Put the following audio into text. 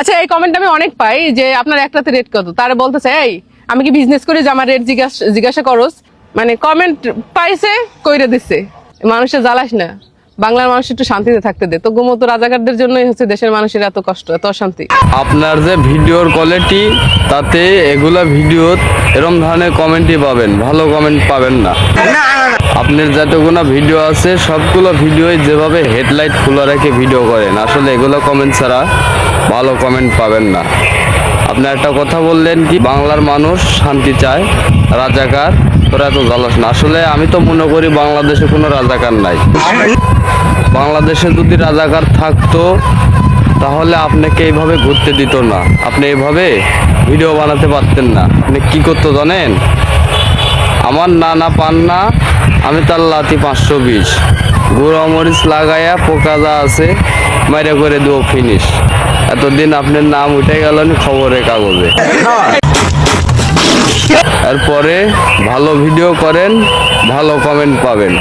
আচ্ছা, এই কমেন্ট আমি অনেক পাই যে আপনার একটাতে রেট কত, তারা বলতেছে এই আমি কি বিজনেস করি যে আমার রেট জিজ্ঞাসা করস। মানে কমেন্ট পাইছে কইরে দিচ্ছে। মানুষের জ্বালাস না, বাংলার মানুষ একটু শান্তিতে থাকতে দে। তো গোমতো রাজাকারদের জন্যই হচ্ছে দেশের মানুষের এত কষ্ট, এত অশান্তি। আপনার যে ভিডিওর কোয়ালিটি, তাতে এগুলা ভিডিও এরম ধরনের কমেন্টই পাবেন, ভালো কমেন্ট পাবেন না। আপনার যতগুলো ভিডিও আছে সবগুলো ভিডিও যেভাবে হেডলাইট খোলা রেখে ভিডিও করেন, আসলে এগুলো কমেন্ট ছাড়া ভালো কমেন্ট পাবেন না। আপনি একটা কথা বললেন কি বাংলার মানুষ শান্তি চায়, রাজাকার তোরা এত জ্বালাস না। আসলে আমি তো মনে করি বাংলাদেশে কোনো রাজাকার নাই। বাংলাদেশে যদি রাজাকার থাকতো তাহলে আপনাকে এইভাবে ঘুরতে দিত না, আপনি এইভাবে ভিডিও বানাতে পারতেন না। আপনি কি করতো জানেন? আমার নানা পান না, আমি তার লাতি 520 গুঁড়ো মরিচ লাগাইয়া পোকা যা আছে মাইরে করে দেবো ফিনিশ। এতদিন আপনার নাম উঠে গেল খবরের কাগজে। এরপরে ভালো ভিডিও করেন, ভালো কমেন্ট পাবেন।